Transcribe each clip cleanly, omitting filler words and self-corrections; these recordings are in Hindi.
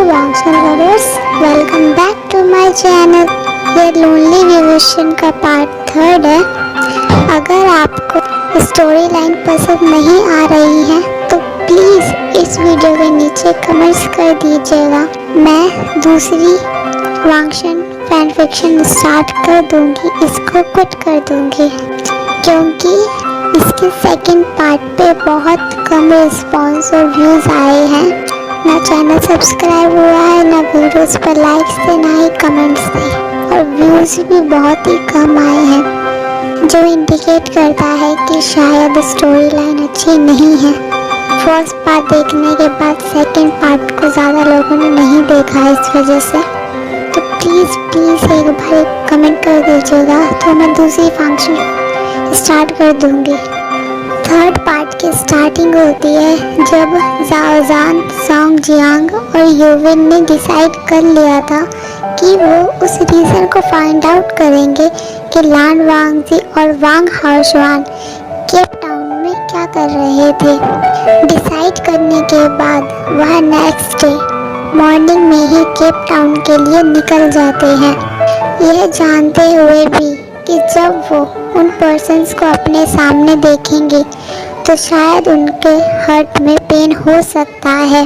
वांगशन lovers, welcome back to my channel. ये लोनली डिवोशन का पार्ट 3 है। अगर आपको स्टोरी लाइन पसंद नहीं आ रही है तो प्लीज़ इस वीडियो के नीचे कमेंट्स कर दीजिएगा। मैं दूसरी वांगशन फैन फिक्शन स्टार्ट कर दूंगी, इसको क्विट कर दूंगी क्योंकि इसके सेकंड पार्ट पे बहुत कम रिस्पॉन्स और व्यूज़ आए हैं। ना चैनल सब्सक्राइब हुआ है, ना वीडियोस पर लाइक्स थे, ना ही कमेंट्स थे, और व्यूज़ भी बहुत ही कम आए हैं, जो इंडिकेट करता है कि शायद स्टोरी लाइन अच्छी नहीं है। फर्स्ट पार्ट देखने के बाद सेकंड पार्ट को ज़्यादा लोगों ने नहीं देखा इस वजह से। तो प्लीज़ एक बार कमेंट कर दीजिएगा तो मैं दूसरी फंक्शन स्टार्ट कर दूँगी। थर्ड पार्ट की स्टार्टिंग होती है जब जाओ जान, सॉन्ग जियांग और यूविन ने डिसाइड कर लिया था कि वो उस रीज़न को फाइंड आउट करेंगे कि लान वांगजी और वांग हाओशुआन केप टाउन में क्या कर रहे थे। डिसाइड करने के बाद वह नेक्स्ट डे मॉर्निंग में ही केप टाउन के लिए निकल जाते हैं, यह जानते हुए भी कि जब वो उन पर्सन्स को अपने सामने देखेंगे तो शायद उनके हार्ट में पेन हो सकता है,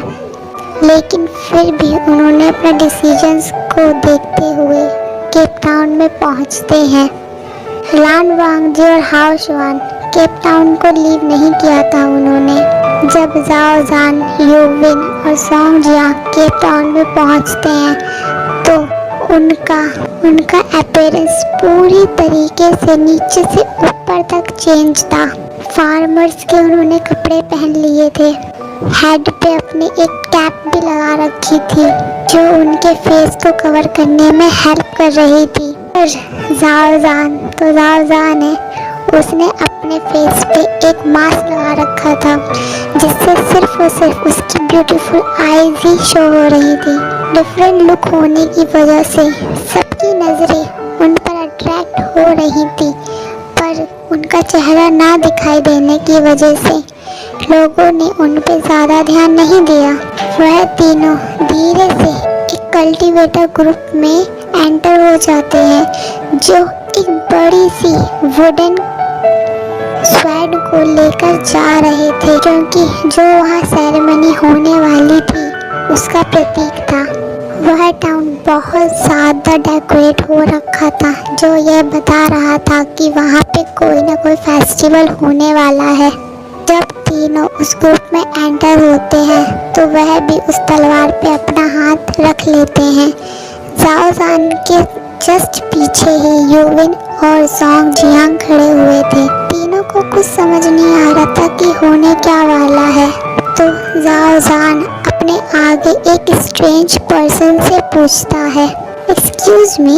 लेकिन फिर भी उन्होंने अपने डिसीजंस को देखते हुए केप टाउन में पहुंचते हैं। लान वांगजी और हाओशुआन केप टाउन को लीव नहीं किया था उन्होंने। जब जाओ जान, यूविन और सॉन्ग जियांग केप टाउन में पहुंचते हैं तो उनका अपीयरेंस पूरी तरीके से नीचे से ऊपर तक चेंज था। फार्मर्स के उन्होंने कपड़े पहन लिए थे, हेड पे अपने एक कैप भी लगा रखी थी जो उनके फेस को कवर करने में हेल्प कर रही थी। पर जाओ जान है, उसने अपने फेस पे एक मास्क लगा रखा था जिससे सिर्फ और सिर्फ उसकी ब्यूटीफुल आईज ही शो हो रही थी। डिफरेंट लुक होने की वजह से सबकी नज़रें उन पर अट्रैक्ट हो रही थी, पर उनका चेहरा ना दिखाई देने की वजह से लोगों ने उन पर ज़्यादा ध्यान नहीं दिया। वह तीनों धीरे से एक कल्टीवेटर ग्रुप में एंटर हो जाते हैं जो एक बड़ी सी वुडन स्वैड को लेकर जा रहे थे, क्योंकि जो वहाँ सेरेमनी होने वाली थी उसका प्रतीक था। वह टाउन बहुत ज़्यादा डेकोरेट हो रखा था, जो यह बता रहा था कि वहाँ पे कोई ना कोई फेस्टिवल होने वाला है। जब तीनों उस ग्रुप में एंटर होते हैं तो वह भी उस तलवार पे अपना हाथ रख लेते हैं। जाओ जान के जस्ट पीछे ही यूविन और सॉन्ग जियांग खड़े हुए थे। तीनों को कुछ समझ नहीं आ रहा था कि होने क्या वाला है, तो जाओ जान अपने आगे एक स्ट्रेंज पर्सन से पूछता है, एक्सक्यूज मी,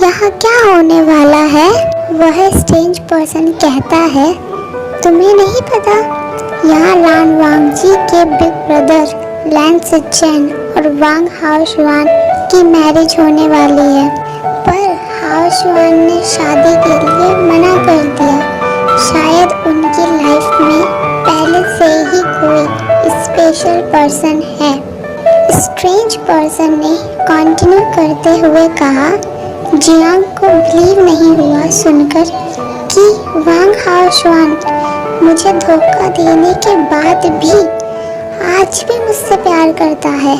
यहाँ क्या होने वाला है? वह स्ट्रेंज पर्सन कहता है, तुम्हें नहीं पता, यहाँ लान वांगजी के बिग ब्रदर लैन सिचेन और वांग हाओशुआन की मैरिज होने वाली है, पर हाओशुआन ने शादी के लिए मना कर दिया। शायद उनकी लाइफ में पहले से ही कोई स्पेशल पर्सन है। स्ट्रेंज पर्सन ने कंटिन्यू करते हुए कहा, जियांग को बिलीव नहीं हुआ सुनकर कि वांग हाओशुआन मुझे धोखा देने के बाद भी आज भी मुझसे प्यार करता है।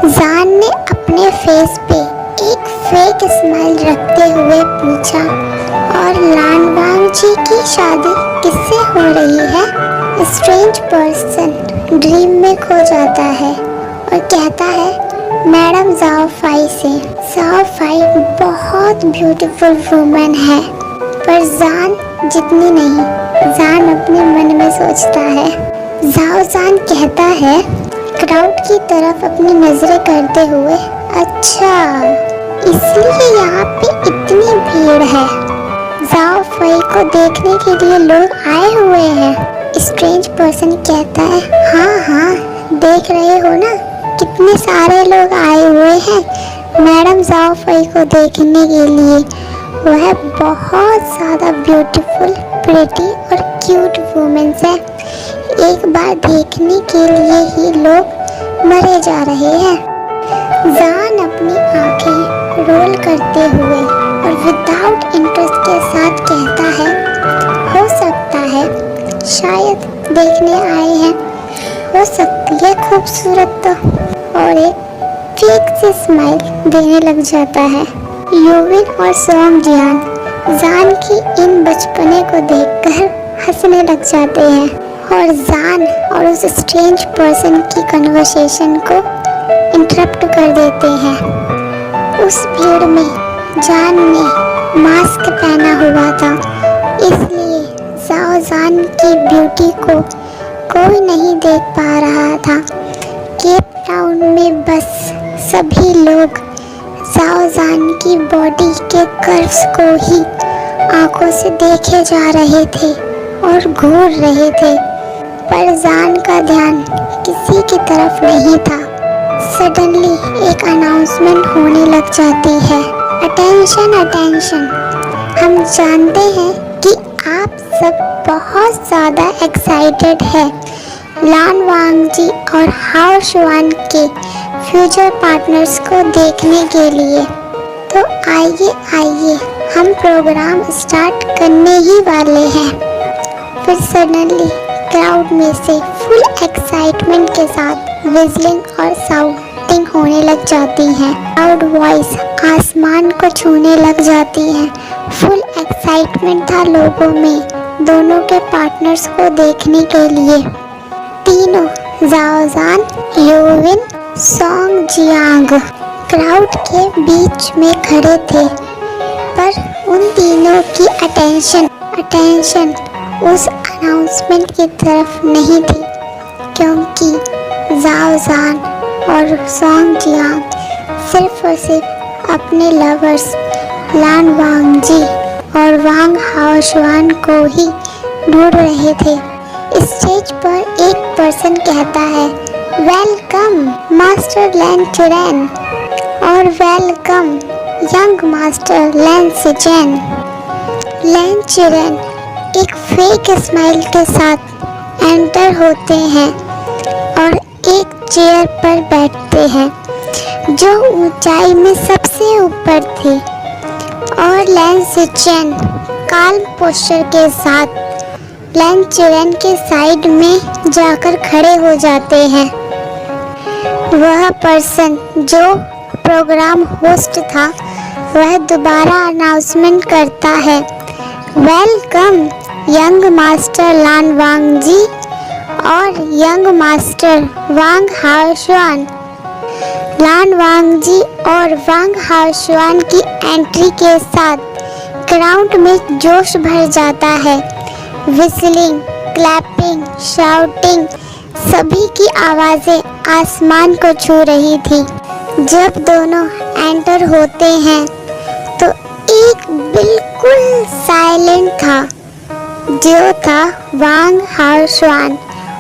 जान ने अपने फेस पे एक फेक स्माइल रखते हुए पूछा, और लान वांगजी की शादी किससे हो रही है? स्ट्रेंज पर्सन ड्रीम में खो जाता है और कहता है, मैडम जाओ फाई से। जाओ फाई बहुत ब्यूटीफुल वुमन है, पर जान जितनी नहीं। जान अपने मन में सोचता है। जाओ जान कहता है क्राउड की तरफ अपनी नजरें करते हुए, अच्छा इसलिए यहाँ पे इतनी भीड़ है। जाओ फाई को देखने के लिए लोग आए हुए हैं। स्ट्रेंज पर्सन कहता है, हाँ देख रहे हो ना, कितने सारे लोग आए हुए हैं मैडम जाओ फाई को देखने के लिए। वह बहुत ज़्यादा ब्यूटीफुल, प्रिटी और क्यूट वुमेन है। एक बार देखने के लिए ही लोग मरे जा रहे हैं। जान अपनी आंखें रोल करते हुए और विदाउट इंटरेस्ट के साथ कहता है, हो सकता है, शायद देखने आए हैं, हो सकती है खूबसूरत तो, और एक फेक से स्माइल देने लग जाता है। यूविन और सोंग जियान जान की इन बचपने को देखकर हंसने लग जाते हैं और जान और उस स्ट्रेंज पर्सन की कन्वर्सेशन को इंटरप्ट कर देते हैं। उस भीड़ में जान ने मास्क पहना हुआ था, इसलिए जाओ जान की ब्यूटी को कोई नहीं देख पा रहा था। केप टाउन में बस सभी लोग जाओ जान की बॉडी के कर्व्स को ही आंखों से देखे जा रहे थे और घूर रहे थे, पर जान का ध्यान किसी की तरफ नहीं था। सडनली एक अनाउंसमेंट होने लग जाती है, अटेंशन अटेंशन। हम जानते हैं कि आप सब बहुत ज़्यादा एक्साइटेड है लान वांग जी और हाओ शुआन के फ्यूचर पार्टनर्स को देखने के लिए, तो आइए आइए हम प्रोग्राम स्टार्ट करने ही वाले हैं। फिर सडनली क्राउड में से फुल एक्साइटमेंट के साथ विजलिंग और साउटिंग होने लग जाती है। लाउड वॉइस आसमान को छूने लग जाती है। फुल एक्साइटमेंट था लोगों में दोनों के पार्टनर्स को देखने के लिए। तीनों जाओ जान, यूविन, सोंग जियांग क्राउड के बीच में खड़े थे, पर उन तीनों की अटेंशन उस अनाउंसमेंट की तरफ नहीं थी, क्योंकि जाओ जान और सोंग जियांग सिर्फ और सिर्फ अपने लवर्स लान वांग जी और वांग हाओ शुआन को ही ढूंढ रहे थे। स्टेज पर एक पर्सन कहता है, वेलकम मास्टर लैन चुरैन और वेलकम यंग मास्टर लैन सिचेन। लैन चुरैन एक फेक स्माइल के साथ एंटर होते हैं और एक चेयर पर बैठते हैं जो ऊंचाई में सबसे ऊपर थी, और लैन सिचेन काल्म पोस्चर के साथ लैन चुरैन के साइड में जाकर खड़े हो जाते हैं। वह पर्सन जो प्रोग्राम होस्ट था वह दोबारा अनाउंसमेंट करता है, वेलकम यंग मास्टर लान वांग जी और यंग मास्टर वांग हाओ शुआन। लान वांग जी और वांग हाओ शुआन की एंट्री के साथ क्राउड में जोश भर जाता है। विस्लिंग, क्लैपिंग, शाउटिंग सभी की आवाज़ें आसमान को छू रही थी। जब दोनों एंटर होते हैं तो एक बिल्कुल साइलेंट था जो था वांग हाओ शुआन,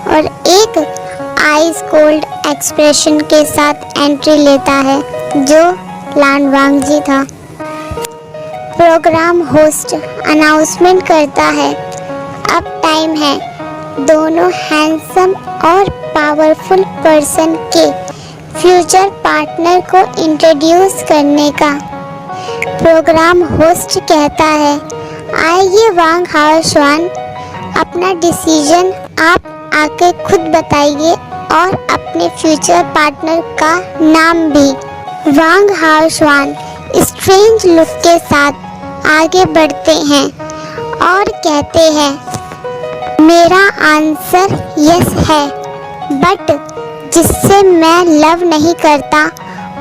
और एक आइज कोल्ड एक्सप्रेशन के साथ एंट्री लेता है जो लान वांग जी था। प्रोग्राम होस्ट अनाउंसमेंट करता है, अब टाइम है दोनों हैंडसम और पावरफुल पर्सन के फ्यूचर पार्टनर को इंट्रोड्यूस करने का। प्रोग्राम होस्ट कहता है, आइए वांग हाओ शुआन, अपना डिसीजन आप आके खुद बताइए और अपने फ्यूचर पार्टनर का नाम भी। वांग हाओ शुआन स्ट्रेंज लुक के साथ आगे बढ़ते हैं और कहते हैं, मेरा आंसर यस है, बट जिससे मैं लव नहीं करता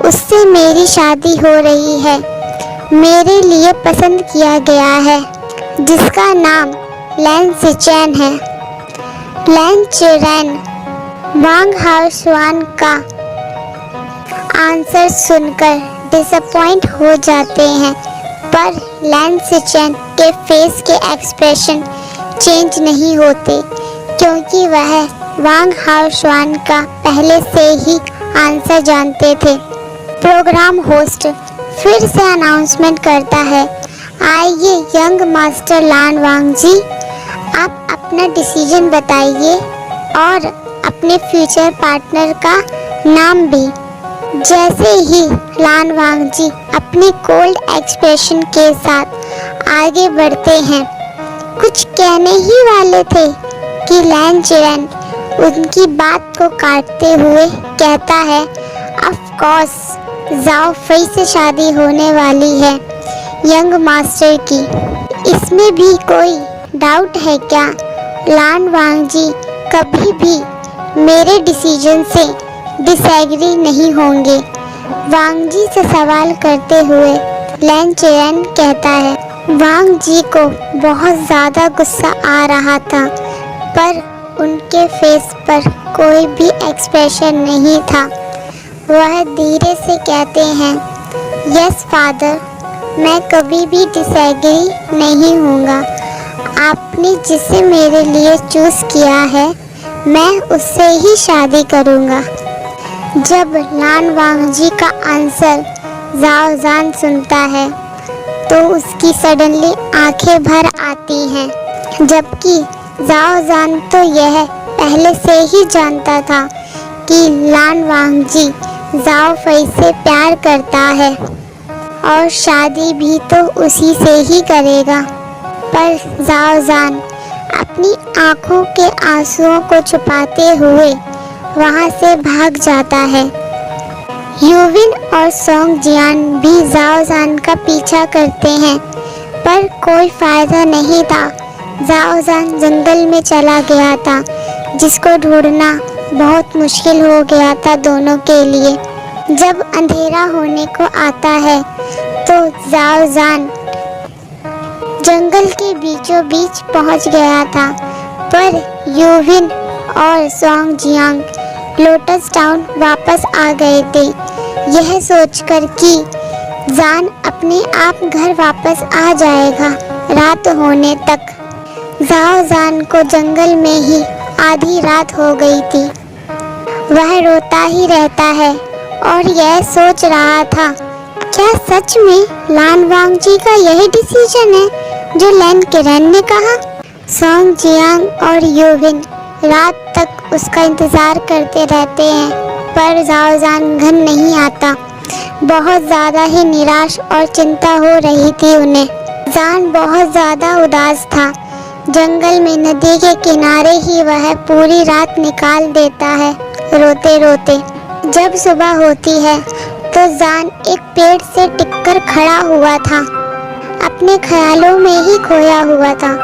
उससे मेरी शादी हो रही है। मेरे लिए पसंद किया गया है जिसका नाम लैन सिचेन है। लैन चुरैन वांग हाओ शुआन का आंसर सुनकर डिसअपॉइंट हो जाते हैं, पर लैन सिचेन के फेस के एक्सप्रेशन चेंज नहीं होते क्योंकि वह वांग हाओ शुआन का पहले से ही आंसर जानते थे। प्रोग्राम होस्ट फिर से अनाउंसमेंट करता है, आइए यंग मास्टर लान वांग जी, आप अपना डिसीजन बताइए और अपने फ्यूचर पार्टनर का नाम भी। जैसे ही लान वांगजी अपनी कोल्ड एक्सप्रेशन के साथ आगे बढ़ते हैं, कुछ कहने ही वाले थे कि लैन चेरन उनकी बात को काटते हुए कहता है, ऑफ कोर्स जाओ फई से शादी होने वाली है यंग मास्टर की, इसमें भी कोई डाउट है क्या? लान वांगजी कभी भी मेरे डिसीजन से डिसएग्री नहीं होंगे। वांगजी से सवाल करते हुए लैन चेरन कहता है। वांगजी को बहुत ज़्यादा गुस्सा आ रहा था, पर उनके फेस पर कोई भी एक्सप्रेशन नहीं था। वह धीरे से कहते हैं, यस फादर, मैं कभी भी डिसएग्री नहीं होऊंगा। आपने जिसे मेरे लिए चूज़ किया है, मैं उससे ही शादी करूंगा। जब लान वांगजी का आंसर जाओ जान सुनता है तो उसकी सडनली आंखें भर आती हैं, जबकि जाओ जान तो यह पहले से ही जानता था कि लान वांगजी जाओ फई से प्यार करता है और शादी भी तो उसी से ही करेगा। पर जाओ जान अपनी आंखों के आंसुओं को छुपाते हुए वहां से भाग जाता है। यूविन और सोंग जियान भी जाओ जान का पीछा करते हैं, पर कोई फायदा नहीं था। जाओ जान जंगल में चला गया था, जिसको ढूंढना बहुत मुश्किल हो गया था दोनों के लिए। जब अंधेरा होने को आता है तो जाओ जान जंगल के बीचों बीच पहुंच गया था, पर यूविन और सोंग जियांग लोटस टाउन वापस आ गए थे, यह सोचकर कि जान अपने आप घर वापस आ जाएगा रात होने तक। जाओ जान को जंगल में ही आधी रात हो गई थी। वह रोता ही रहता है और यह सोच रहा था, क्या सच में लान वांगजी का यही डिसीजन है जो लैन केरन ने कहा? सोंग जियांग और यूविन रात तक उसका इंतज़ार करते रहते हैं, पर जाओ जान घर नहीं आता। बहुत ज़्यादा ही निराश और चिंता हो रही थी उन्हें। जान बहुत ज़्यादा उदास था। जंगल में नदी के किनारे ही वह पूरी रात निकाल देता है रोते रोते। जब सुबह होती है तो जान एक पेड़ से टिककर खड़ा हुआ था, अपने ख्यालों में ही खोया हुआ था।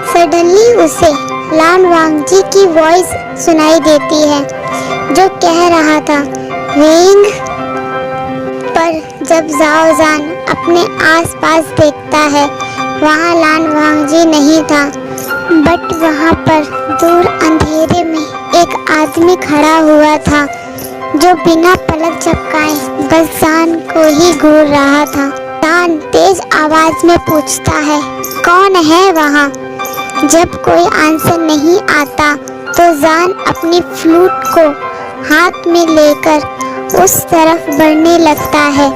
सडनली उसे लान वांगजी की वॉइस सुनाई देती है, जो कह रहा था, विंग। पर जब जाओ जान अपने आसपास देखता है, वहाँ लान वांगजी नहीं था, बट वहाँ पर दूर अंधेरे में एक आदमी खड़ा हुआ था, जो बिना पलक झपकाए बस जान को ही घूर रहा था। जान तेज आवाज में पूछता है, कौन है वहाँ? जब कोई आंसर नहीं आता तो जान अपनी फ्लूट को हाथ में लेकर उस तरफ बढ़ने लगता है,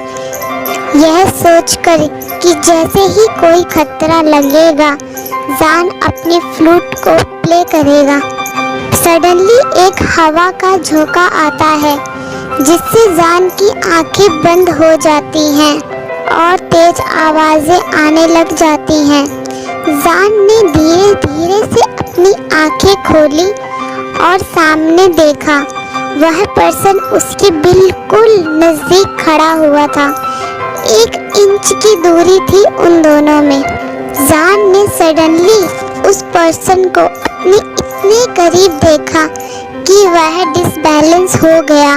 यह सोचकर कि जैसे ही कोई खतरा लगेगा जान अपनी फ्लूट को प्ले करेगा। सडनली एक हवा का झोंका आता है, जिससे जान की आंखें बंद हो जाती हैं और तेज आवाजें आने लग जाती हैं। जान ने धीरे धीरे से अपनी आंखें खोली और सामने देखा। वह पर्सन उसके बिल्कुल नजदीक खड़ा हुआ था। 1 इंच की दूरी थी उन दोनों में। जान ने सडनली उस पर्सन को अपने इतने करीब देखा कि वह डिसबैलेंस हो गया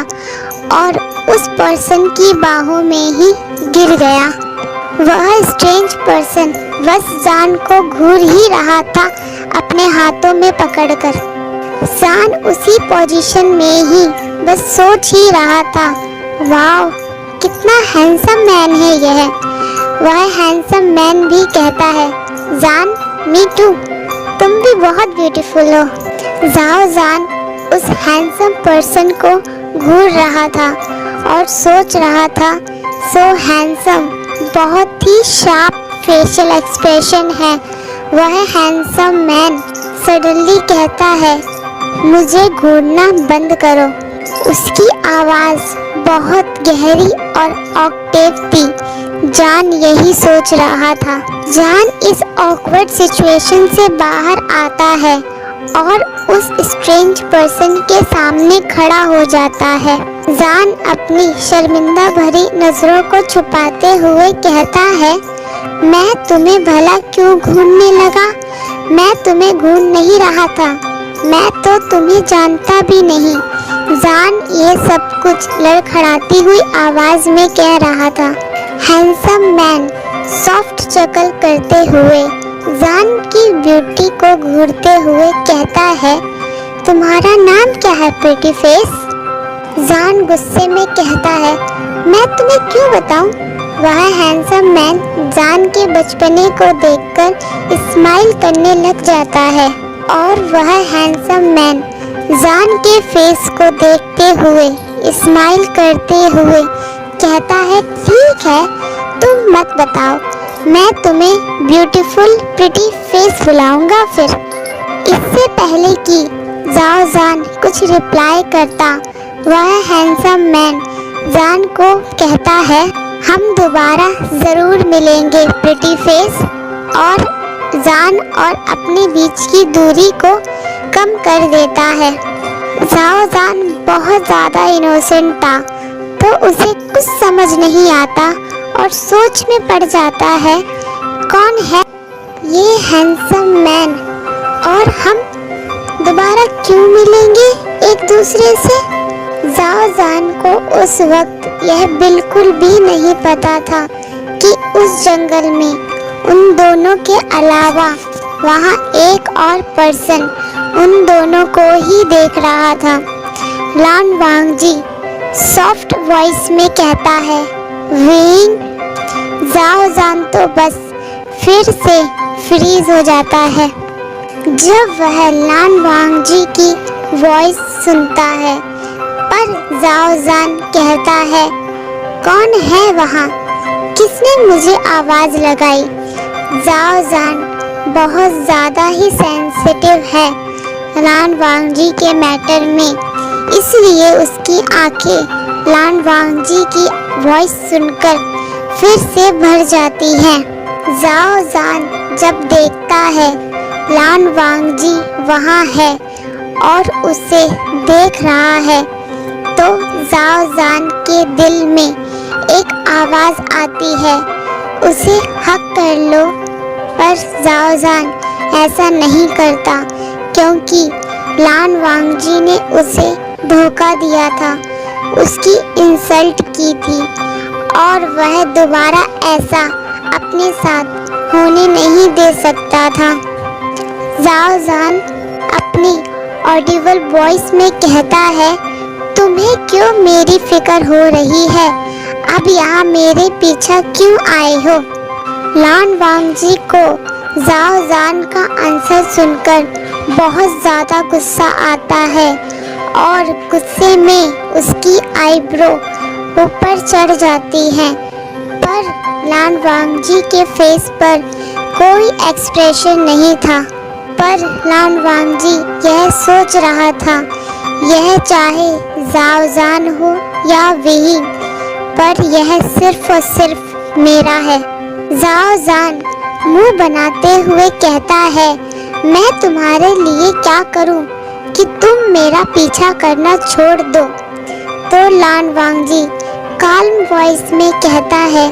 और उस पर्सन की बाहों में ही गिर गया। वह स्ट्रेंज पर्सन बस जान को घूर ही रहा था अपने हाथों में पकड़कर। जान उसी पोजीशन में ही बस सोच ही रहा था, वाओ कितना हैंडसम मैन है यह। वह हैंडसम मैन भी कहता है, जान मी टू, तुम भी बहुत ब्यूटीफुल हो। जाओ जान उस हैंडसम पर्सन को घूर रहा था और सोच रहा था, सो हैंडसम, बहुत ही शार्प फेशियल एक्सप्रेशन है। वह हैंडसम मैन सडनली कहता है, मुझे घूरना बंद करो। उसकी आवाज़ बहुत गहरी और ऑक्टेव थी। जान यही सोच रहा था। जान इस ऑकवर्ड सिचुएशन से बाहर आता है और उस स्ट्रेंज पर्सन के सामने खड़ा हो जाता है। जान अपनी शर्मिंदा भरी नजरों को छुपाते हुए कहता है, मैं तुम्हें भला क्यों ढूंढने लगा? मैं तुम्हें ढूंढ नहीं रहा था, मैं तो तुम्हें जानता भी नहीं। जान ये सब कुछ लड़खड़ाती हुई आवाज में कह रहा था। हैंडसम मैन सॉफ्ट चकल करते हुए जान की ब्यूटी को घूरते हुए कहता है, तुम्हारा नाम क्या है प्रिटी फेस? जान गुस्से में कहता है, मैं तुम्हें क्यों बताऊं? वह हैंडसम मैन जान के बचपने को देखकर स्माइल करने लग जाता है और वह हैंडसम मैन जान के फेस को देखते हुए स्माइल करते हुए कहता है, ठीक है, तुम मत बताओ, मैं तुम्हें ब्यूटीफुल प्रिटी फेस बुलाऊंगा फिर। इससे पहले कि जाओ जान कुछ रिप्लाई करता, वह हैंडसम मैन जान को कहता है, हम दोबारा ज़रूर मिलेंगे प्रिटी फेस, और जान और अपने बीच की दूरी को कम कर देता है। जाओ जान बहुत ज़्यादा इनोसेंट था, तो उसे कुछ समझ नहीं आता और सोच में पड़ जाता है, कौन है ये हैंडसम मैन और हम दोबारा क्यों मिलेंगे एक दूसरे से? जाओ जान को उस वक्त यह बिल्कुल भी नहीं पता था कि उस जंगल में उन दोनों के अलावा वहाँ एक और पर्सन उन दोनों को ही देख रहा था। लान वांगजी सॉफ्ट वॉइस में कहता है, विंग। जाओ जान तो बस फिर से फ्रीज हो जाता है जब वह लान वांगजी की वॉइस सुनता है, पर जाओ जान कहता है, कौन है वहाँ? किसने मुझे आवाज़ लगाई? जाओ जान बहुत ज़्यादा ही सेंसिटिव है लान वांगजी के मैटर में, इसलिए उसकी आंखें लान वांगजी की वॉइस सुनकर फिर से भर जाती हैं। जाओ जान जब देखता है लान वांगजी वहाँ है और उसे देख रहा है, तो जाओ जान के दिल में एक आवाज़ आती है, उसे हक कर लो। पर जाओ जान ऐसा नहीं करता, क्योंकि लान वांगजी ने उसे धोखा दिया था, उसकी इंसल्ट की थी और वह दोबारा ऐसा अपने साथ होने नहीं दे सकता था। जाओ जान अपनी ऑडिबल वॉइस में कहता है, तुम्हें क्यों मेरी फिक्र हो रही है? अब यहाँ मेरे पीछे क्यों आए हो? लान वांगजी को जाओ जान का आंसर सुनकर बहुत ज़्यादा गुस्सा आता है और गुस्से में उसकी आईब्रो ऊपर चढ़ जाती हैं, पर लान वांगजी के फेस पर कोई एक्सप्रेशन नहीं था। पर लान वांगजी यह सोच रहा था, यह चाहे जाओ जान हो या विहिंग, पर यह सिर्फ और सिर्फ मेरा है। जाओ जान मुंह बनाते हुए कहता है, मैं तुम्हारे लिए क्या करूं कि तुम मेरा पीछा करना छोड़ दो? तो लान वांगजी काल्म वॉइस में कहता है,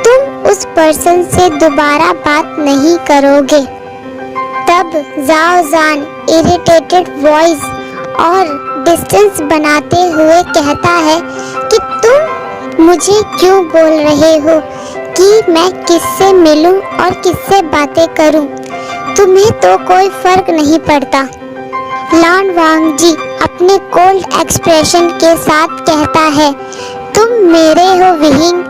तुम उस पर्सन से दोबारा बात नहीं करोगे। तब जाओ जान इरिटेटेड वॉइस और डिस्टेंस बनाते हुए कहता है कि तुम मुझे क्यों बोल रहे हो कि मैं किससे मिलूं और किससे बातें करूं? तुम्हें तो कोई फर्क नहीं पड़ता। लान वांगजी अपने कोल्ड एक्सप्रेशन के साथ कहता है, तुम मेरे हो विहिंग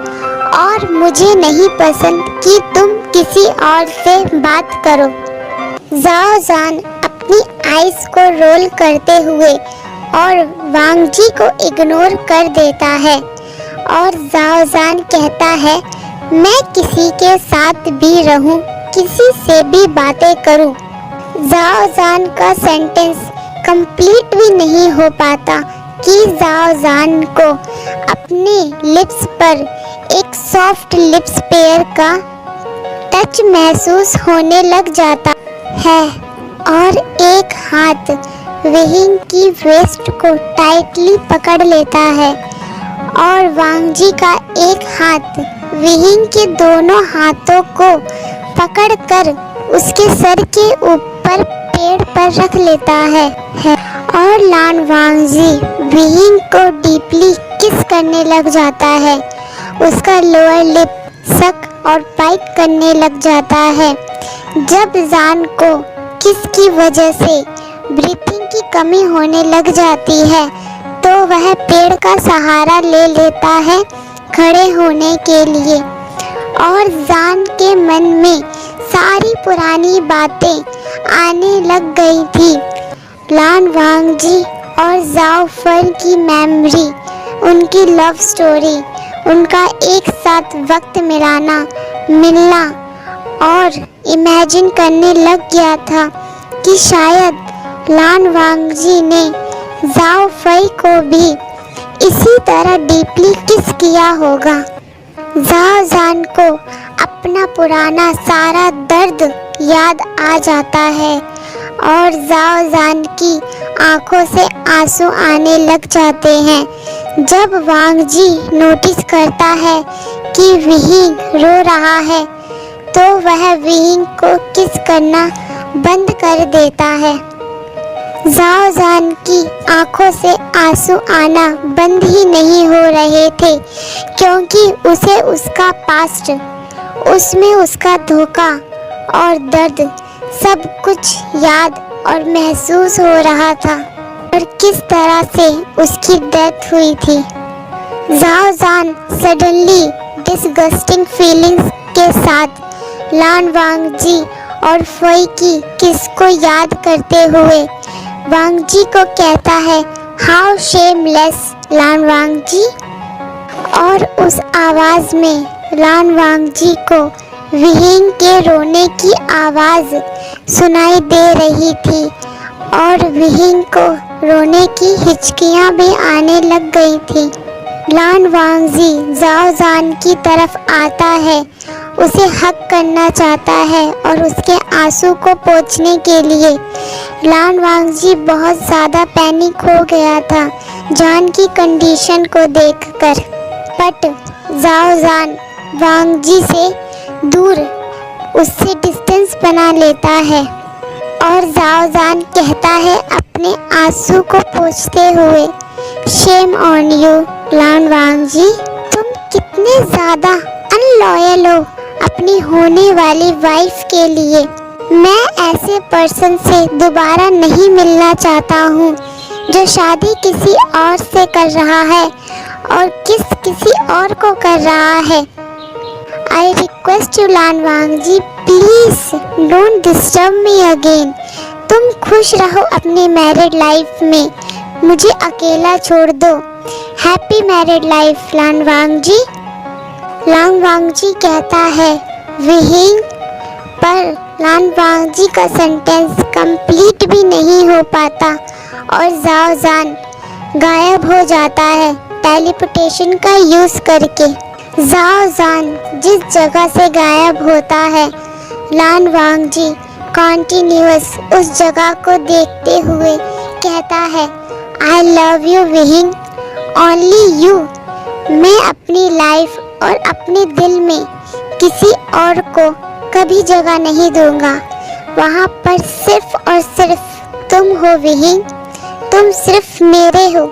और मुझे नहीं पसंद कि तुम किसी और से बात करो। जाओ जान अपनी आइज को रोल करते हुए और वांगजी को इग्नोर कर देता है और जाओ जान कहता है, मैं किसी के साथ भी रहूं, किसी से भी बातें करूं। जाओ जान का सेंटेंस कंप्लीट भी नहीं हो पाता कि जाओ जान को अपने लिप्स पर एक सॉफ्ट लिप्स पेयर का टच महसूस होने लग जाता है और एक हाथ विहिंग की वेस्ट को टाइटली पकड़ लेता है और वांग जी का एक हाथ विहिंग के दोनों हाथों को पकड़कर उसके सर के ऊपर पेड़ पर रख लेता है और लान वांग जी विहिंग को डीपली किस करने लग जाता है। उसका लोअर लिप सक और बाइट करने लग जाता है। जब जान को किस की वजह से ब्रीथिंग की कमी होने लग जाती है तो वह पेड़ का सहारा ले लेता है खड़े होने के लिए और जान के मन में सारी पुरानी बातें आने लग गई थी। लान वांग जी और जाओ फर की मेमोरी, उनकी लव स्टोरी, उनका एक साथ वक्त मिलना और इमेजिन करने लग गया था कि शायद लान वांग जी ने जाओ फई को भी इसी तरह डीपली किस किया होगा। जाओ जान को अपना पुराना सारा दर्द याद आ जाता है और जाओ जान की आंखों से आंसू आने लग जाते हैं जब वांग जी नोटिस करता है कि विहिंग रो रहा है तो वह विहिंग को किस करना बंद कर देता है। जाओ जान की आंखों से आंसू आना बंद ही नहीं हो रहे थे क्योंकि उसे उसका पास्ट, उसमें उसका धोखा और दर्द सब कुछ याद और महसूस हो रहा था और किस तरह से उसकी डेथ हुई थी। जाओ जान सडनली डिसगस्टिंग फीलिंग्स के साथ लान वांग जी और फई की किस को याद करते हुए वांग जी को कहता है, हाउ शेमलेस लान वांग जी। और उस आवाज में लान वांग जी को विहिंग के रोने की आवाज सुनाई दे रही थी और विहिंग को रोने की हिचकियां भी आने लग गई थी। लान वांग जी जाओ जान की तरफ आता है, उसे हक करना चाहता है और उसके आंसू को पोंछने के लिए। लान वांग जी बहुत ज़्यादा पैनिक हो गया था जान की कंडीशन को देखकर, बट जाओ जान वांग जी से दूर उससे डिस्टेंस बना लेता है और जाओ जान कहता है अपने आंसू को पोंछते हुए, shame on you Lan Wang जी, तुम कितने ज़्यादा अनलॉयल हो अपनी होने वाली वाइफ के लिए। मैं ऐसे पर्सन से दोबारा नहीं मिलना चाहता हूँ जो शादी किसी और से कर रहा है और किसी और को कर रहा है। I request you Lan Wang ji, please don't disturb me again. तुम खुश रहो अपनी मैरिड लाइफ में, मुझे अकेला छोड़ दो। हैप्पी मैरिड लाइफ लान वांग जी। लान वांग जी कहता है विहिंग, पर लान वांग जी का सेंटेंस कंप्लीट भी नहीं हो पाता और जाओ जान गायब हो जाता है टेलीपोर्टेशन का यूज़ करके। जाओ जान जिस जगह से गायब होता है, लान वांग जी कॉन्टिन्यूअस उस जगह को देखते हुए कहता है, आई लव यू विहिंग, ओनली यू। मैं अपनी लाइफ और अपने दिल में किसी और को कभी जगह नहीं दूंगा। वहाँ पर सिर्फ और सिर्फ तुम हो विहिंग, तुम सिर्फ मेरे हो।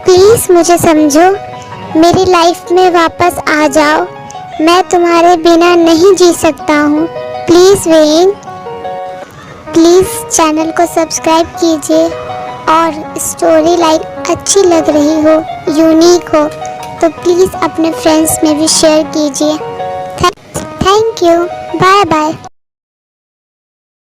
प्लीज़ मुझे समझो, मेरी लाइफ में वापस आ जाओ, मैं तुम्हारे बिना नहीं जी सकता हूँ। प्लीज़ विहिंग, प्लीज़ चैनल को सब्सक्राइब कीजिए और स्टोरी लाइन अच्छी लग रही हो, यूनिक हो तो प्लीज़ अपने फ्रेंड्स में भी शेयर कीजिए। Thank you, bye bye.